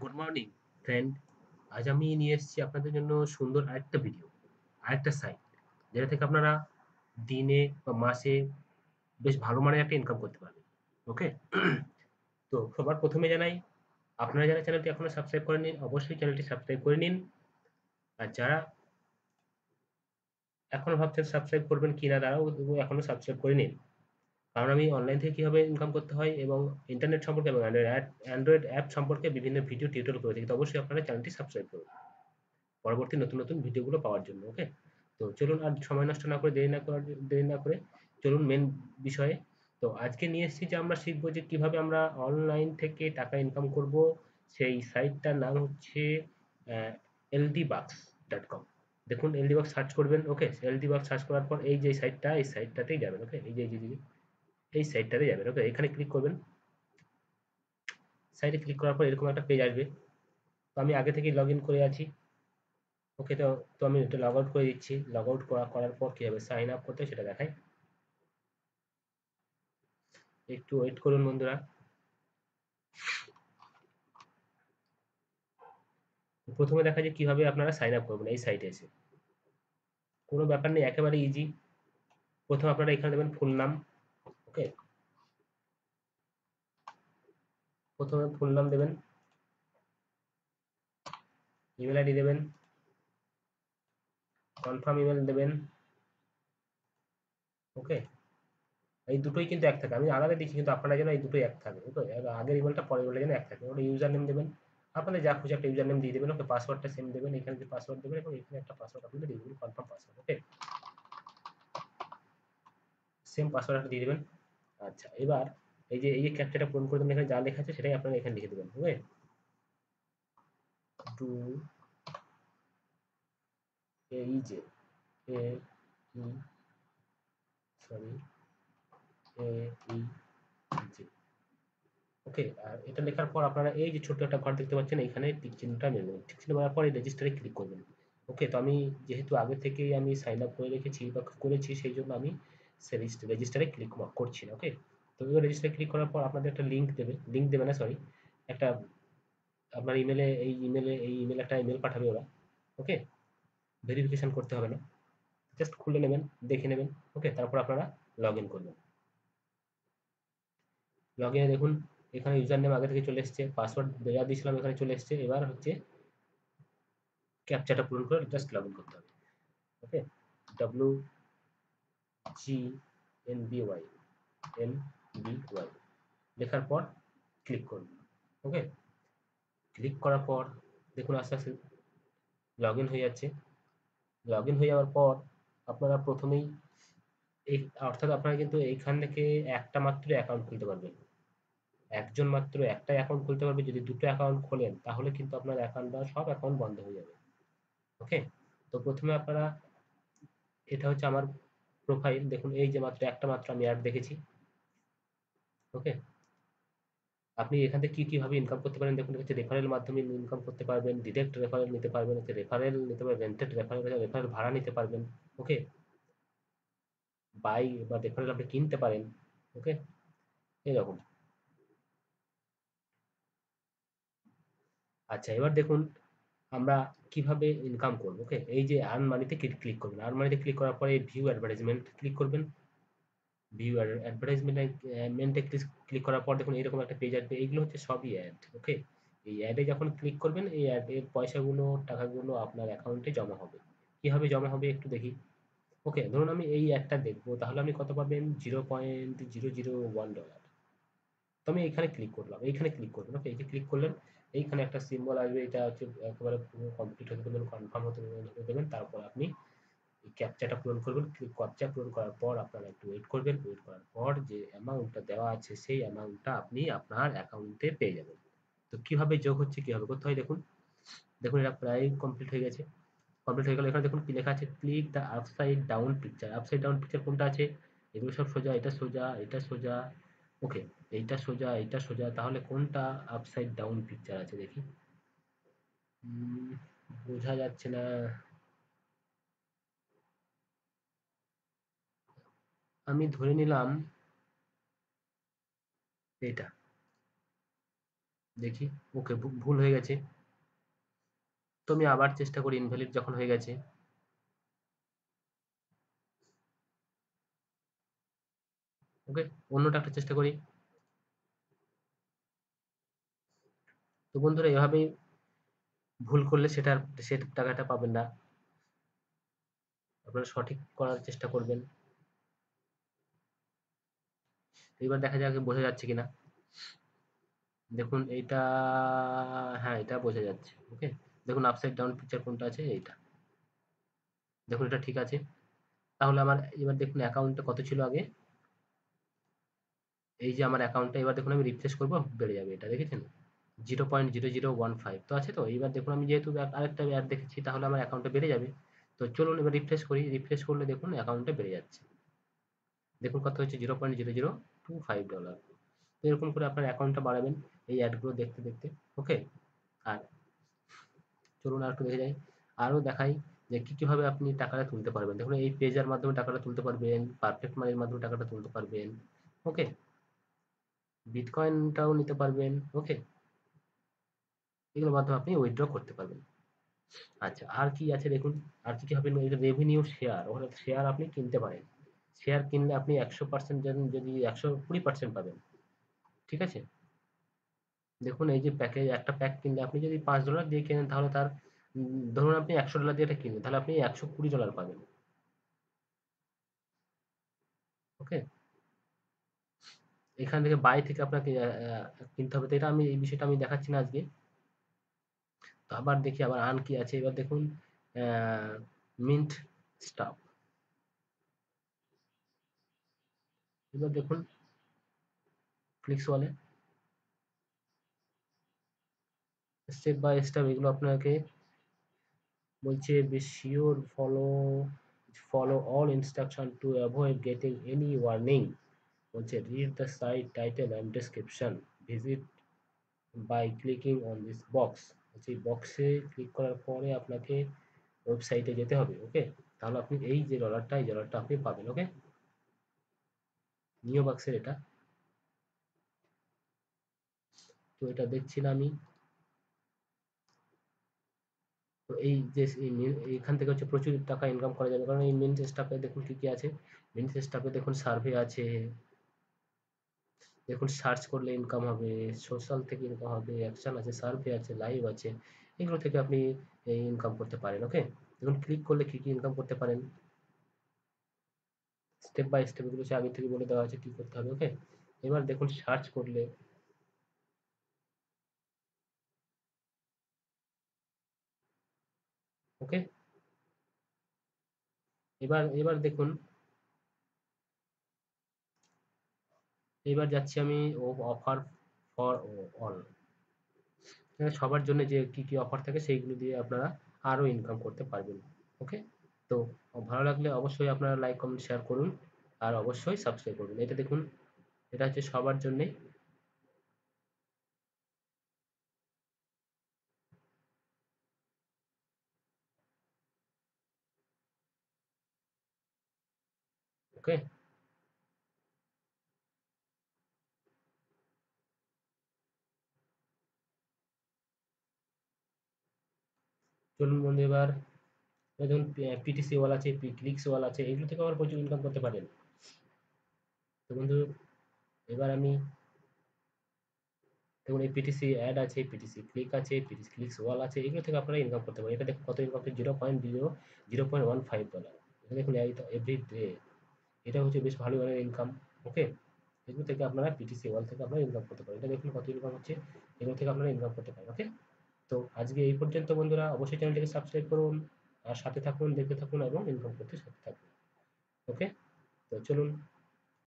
Good morning friend. আজ আমি নিয়ে এসেছি আপনাদের জন্য সুন্দর আরেকটা ভিডিও, আরেকটা সাইট, যেটা থেকে আপনারা দিনে বা মাসে বেশ ভালো মানের একটা ইনকাম করতে পারবেন। ওকে। তো সবার প্রথমে জানাই, আপনারা যারা চ্যানেলটি এখনো সাবস্ক্রাইব করেননি অবশ্যই চ্যানেলটি সাবস্ক্রাইব করে নিন। আর যারা এখনো ভাবছেন সাবস্ক্রাইব করবেন কিনা তারাও এখনো সাবস্ক্রাইব করে নিন, কারণ আমি অনলাইন থেকে কিভাবে ইনকাম করতে হয় এবং ইন্টারনেট সম্পর্কে এবং অ্যান্ড্রয়েড অ্যাপ সম্পর্কে বিভিন্ন ভিডিও টিউটোরিয়াল করে থাকি। তো অবশ্যই আপনারা চ্যানেলটি সাবস্ক্রাইব করুন পরবর্তী নতুন নতুন ভিডিওগুলো পাওয়ার জন্য। ওকে। তো চলুন আর সময় নষ্ট না করে দেরি না করে চলুন মেন বিষয়ে। তো আজকে নিয়ে এসেছি যে আমরা শিখবো যে কিভাবে আমরা অনলাইন থেকে টাকা ইনকাম করব। সেই সাইটটার নাম হচ্ছে ldbucks.com। দেখুন ldbucks সার্চ করবেন। ওকে, ldbucks সার্চ করার পর এই যে সাইটটা, এই সাইটটাতেই যাবেন। ওকে, এই সাইটটাতে যাবেন। ওকে, এখানে ক্লিক করবেন। সাইটে ক্লিক করার পর এরকম একটা পেজ আসবে। তো আমি আগে থেকেই লগ ইন করে আছি। ওকে, তো তো আমি এটা লগ আউট করে দিচ্ছি। লগ আউট করার পর কিভাবে সাইন আপ করতে হয় সেটা দেখাই। একটু ওয়েট করুন বন্ধুরা। প্রথমে দেখা যায় কিভাবে আপনারা সাইন আপ করবেন এই সাইটে এসে। কোনো ব্যাপার নেই, একেবারে ইজি। প্রথমে আপনারা এখানে দেবেন ফুল নাম। ওকে, প্রথমে ফুল নাম দেবেন, ইমেল আইডি দেবেন, কনফার্ম ইমেল দেবেন। ওকে, এই দুটোই কিন্তু এক থাকে, আমি আলাদা দিচ্ছি কিন্তু আপনারা যেন এই দুটোই এক থাকে। ওকে, আগের ইমেলটা পরের ইমেলটা যেন এক থাকে। ওটা ইউজার নেম দেবেন, আপনাদের যা খুশি একটা ইউজার নেম দিয়ে দেবেন। ওকে, পাসওয়ার্ডটা সেম দেবেন, এখানে যে পাসওয়ার্ড দেবেন এবং এখানে একটা পাসওয়ার্ড আপনাদের দিয়ে দেবেন, কনফার্ম পাসওয়ার্ড। ওকে, সেম পাসওয়ার্ড একটা দিয়ে দেবেন। আচ্ছা, এবার এই যে ক্যাপচাটা পূরণ করে দেবেন। এখানে যা লেখা আছে সেটাই আপনারা এখানে লিখে দেবেন। ওকে, টু এই যে এ ই সরি এ ই যে। ওকে, আর এটা লেখার পর আপনারা এই যে ছোট্ট একটা ঘর দেখতে পাচ্ছেন, এখানে টিক চিহ্নটা মেরে দেবেন। টিক চিহ্ন মারার পর এই রেজিস্টারে ক্লিক করবেন। ওকে, তো আমি যেহেতু আগে থেকেই আমি সাইন আপ করে রেখেছি বা করেছি, সেই জন্য আমি রেজিস্টারে ক্লিক করছি না। ওকে, তো এবার রেজিস্টারে ক্লিক করার পর আপনাদের একটা লিঙ্ক দেবে না, সরি, একটা আপনার ইমেলে একটা ইমেল পাঠাবে ওরা। ওকে, ভেরিফিকেশন করতে হবে না, জাস্ট খুলে নেবেন, দেখে নেবেন। ওকে, তারপর আপনারা লগ ইন করবেন। লগ ইনে দেখুন এখানে ইউজার নেম আগে থেকে চলে এসছে, পাসওয়ার্ড দেওয়া দিয়েছিলাম এখানে চলে এসছে। এবার হচ্ছে ক্যাপচাটা পূরণ করে জাস্ট লগ ইন করতে হবে। ওকে, WGNBY লেখার পর ক্লিক করুন। ওকে, ক্লিক করার পর দেখুন আস্তে আস্তে লগ ইন হয়ে যাচ্ছে। লগ ইন হয়ে যাওয়ার পর আপনারা প্রথমেই এই অর্থাৎ আপনারা কিন্তু এইখান থেকে একটা মাত্র অ্যাকাউন্ট খুলতে পারবেন। একজন মাত্র একটা অ্যাকাউন্ট খুলতে পারবে। যদি দুটো অ্যাকাউন্ট খোলেন তাহলে কিন্তু আপনার অ্যাকাউন্ট বা সব অ্যাকাউন্ট বন্ধ হয়ে যাবে। ওকে, তো প্রথমে আপনারা, এটা হচ্ছে আমার প্রোফাইল। দেখুন এই যে একটা মাত্র আমি অ্যাড দেখেছি। ওকে, আপনি এখান থেকে কিভাবে ইনকাম করতে পারেন দেখুন। হচ্ছে রেফারেল মাধ্যমে ইনকাম করতে পারবেন, ডিরেক্ট রেফারেল নিতে পারবেন, হচ্ছে রেফারেল নিতে পারবেন, রেন্টেড রেফারেল, রেফারেল ভাড়া নিতে পারবেন। ওকে, বাই বা রেফারেল আপনি কিনতে পারেন। ওকে, এরকম। আচ্ছা, এবার দেখুন আমরা কিভাবে ইনকাম করবো। ওকে, এই যে আর্ন মানিতে ক্লিক করবেন। আর্ন মানিতে ক্লিক করার পরে ভিউ অ্যাডভার্টাইজমেন্ট ক্লিক করবেন। ভিউ অ্যাডভার্টাইজমেন্টে ক্লিক করার পর দেখুন এরকম একটা পেজ আসবে। এইগুলো হচ্ছে সবই অ্যাড। ওকে, এই অ্যাডে যখন ক্লিক করবেন এই অ্যাডের পয়সাগুলো, টাকাগুলো আপনার অ্যাকাউন্টে জমা হবে। কিভাবে জমা হবে একটু দেখি। ওকে, ধরুন আমি এই অ্যাডটা দেখবো, তাহলে আপনি কত পাবেন? $0.001। তো আমি এইখানে ক্লিক করলাম, এইখানে ক্লিক করবেন। ওকে, এই যে ক্লিক করলেন, এইখানে একটা সিম্বল আসবে। এটা হচ্ছে একেবারে পুরো কমপ্লিট হতে দেবেন, কনফার্ম হতে দেবেন। তারপর আপনি এই ক্যাপচাটা পূরণ করবেন। ক্যাপচা পূরণ করার পর আপনারা একটু ওয়েট করবেন। ওয়েট করার পর যে অ্যামাউন্টটা দেওয়া আছে সেই অ্যামাউন্টটা আপনি আপনার অ্যাকাউন্টে পেয়ে যাবেন। তো কিভাবে যোগ হচ্ছে, কিভাবে করতে হয় দেখুন। দেখুন এটা প্রায় কমপ্লিট হয়ে গেছে। কমপ্লিট হয়ে গেলে এখানে দেখুন কি লেখা আছে, click the upside down picture. Upside down picture কোনটা আছে? এগুলো সব সোজা, এটা সোজা, এটা সোজা। ওকে, এইটা সোজা, এইটা সোজা, তাহলে কোনটা আপসাইড ডাউন পিকচার আছে দেখি। বোঝা যাচ্ছে না। আমি ধরে নিলাম এটা। দেখি, ওকে ভুল হয়ে গেছে। তো আমি আবার চেষ্টা করি, ইনভ্যালিড যখন হয়ে গেছে। ওকে, অন্যটা একটা চেষ্টা করি। তো বন্ধুরা, এভাবেই ভুল করলে সে টাকাটা পাবেন না। আপনারা সঠিক করার চেষ্টা করবেন। এবার দেখা যাক বোঝা যাচ্ছে কিনা। দেখুন এইটা, হ্যাঁ এটা বোঝা যাচ্ছে। ওকে, দেখুন আপসাইড ডাউন পিকচার কোনটা আছে, এইটা দেখুন, এটা ঠিক আছে। তাহলে আমার এবার দেখুন অ্যাকাউন্টে কত ছিল আগে, এই যে আমার অ্যাকাউন্টটা, এবার দেখুন আমি রিফ্রেশ করবো, বেড়ে যাবে, এটা দেখেছেন 0.0015 তো আছে। তো এইবার দেখুন আমি যেহেতু আরেকটা অ্যাড দেখেছি, তাহলে আমার অ্যাকাউন্টে বেড়ে যাবে। তো চলুন এবার রিফ্রেশ করি, রিফ্রেশ করলে দেখুন অ্যাকাউন্টে বেড়ে যাচ্ছে। দেখুন কত হচ্ছে, $0.0025। তো এরকম করে আপনার অ্যাকাউন্টটা বাড়াবেন এই অ্যাডগুলো দেখতে দেখতে। ওকে, আর চলুন আর একটু দেখে যাই, আরও দেখাই যে কীভাবে আপনি টাকাটা তুলতে পারবেন। দেখুন এই পেজের মাধ্যমে টাকাটা তুলতে পারবেন, পারফেক্ট মানির মাধ্যমে টাকাটা তুলতে পারবেন। ওকে, বিটকয়েনটাও নিতে পারবেন। ওকে, এগুলোর মাধ্যমে আপনি উইথড্র করতে পারবেন। আচ্ছা, আর কি আছে দেখুন, আর কি হবে, রেভিনিউ শেয়ার, ওখানে শেয়ার আপনি কিনতে পারেন। শেয়ার কিনলে আপনি 100% যদি 120% পাবেন। ঠিক আছে, দেখুন এই যে প্যাকেজ, একটা প্যাক কিনলে আপনি যদি $5 দিয়ে কেনেন, তাহলে তার ধরুন আপনি $100 দিয়ে এটা কিনলেন, তাহলে আপনি $120 পাবেন। ওকে, এখান থেকে বাই থেকে আপনাকে কিনতে হবে। তো এটা আমি, এই বিষয়টা আমি দেখাচ্ছি না আজকে। তো আবার দেখি আবার আন কি আছে, এবার দেখুন মিন্ট স্টাফ, এবার দেখুন ফ্লিক্স ওয়ালে স্টেপ বাই স্টেপ এগুলো আপনাকে বলছে, be sure follow all instruction to avoid getting any warning. বলছে read the site title and description, visit by clicking on this box. বলছে এই বক্সে ক্লিক করার পরে আপনাকে ওয়েবসাইটে যেতে হবে। ওকে, তাহলে আপনি এই যে ডলারটা, এই ডলারটা আপনি পাবেন। ওকে, নিও বক্সের এটা। তো এটা দেখছি না আমি। তো এই যে এইখান থেকে হচ্ছে প্রচুর টাকা ইনকাম করা যাবে, কারণ এই মিন্ট স্টাফে দেখুন কি কি আছে। মিন্ট স্টাফে দেখুন সার্ভে আছে, দেখুন সার্চ করলে ইনকাম হবে, সোশ্যাল থেকে ইনকাম হবে, অ্যাকশন আছে, সার্ভে আছে, লাইভ আছে, এগুলো থেকে আপনি ইনকাম করতে পারেন। ওকে, দেখুন ক্লিক করলে কি কি ইনকাম করতে পারেন, স্টেপ বাই স্টেপ এগুলো আগে থেকে বলে দেওয়া আছে কি করতে হবে। ওকে, এবার দেখুন সার্চ করলে, ওকে, এবার এবার দেখুন, এবার যাচ্ছি আমি অফার ফর অল, সবার জন্য যে কি কি অফার থাকে সেইগুলো দিয়ে আপনারা আরো ইনকাম করতে পারবেন। ওকে, তো ভালো লাগলে অবশ্যই আপনারা লাইক কমেন্ট শেয়ার করুন, আর অবশ্যই সাবস্ক্রাইব করবেন। এটা দেখুন, এটা হচ্ছে সবার জন্যে। ওকে, চলুন বন্ধু, এবার দেখুন পিটিসি ওয়াল আছে, ক্লিক্স ওয়াল আছে, এগুলো থেকে আবার প্রচুর ইনকাম করতে পারেন। তো বন্ধু, এবার আমি দেখুন এই পিটিসি অ্যাড আছে, পিটিসি ক্লিক আছে, পিটিসি ক্লিক্স ওয়াল আছে, এগুলো থেকে আপনারা ইনকাম করতে পারেন। এটা দেখুন কত ইনকাম করছে, $0.15। এটা দেখুন এভরি ডে, এটা হচ্ছে বেশ ভালো ধরনের ইনকাম। ওকে, এগুলো থেকে আপনারা পিটিসি ওয়াল থেকে আপনারা ইনকাম করতে পারেন। এটা দেখুন কত ইনকাম হচ্ছে, এগুলো থেকে আপনারা ইনকাম করতে পারেন। ওকে, তো আজকে এই পর্যন্ত বন্ধুরা, অবশ্যই চ্যানেলটিকে সাবস্ক্রাইব করুন, আর সাথে থাকুন, দেখতে থাকুন এবং ইনকাম করতে সাথে থাকুন। ওকে, তো চলুন।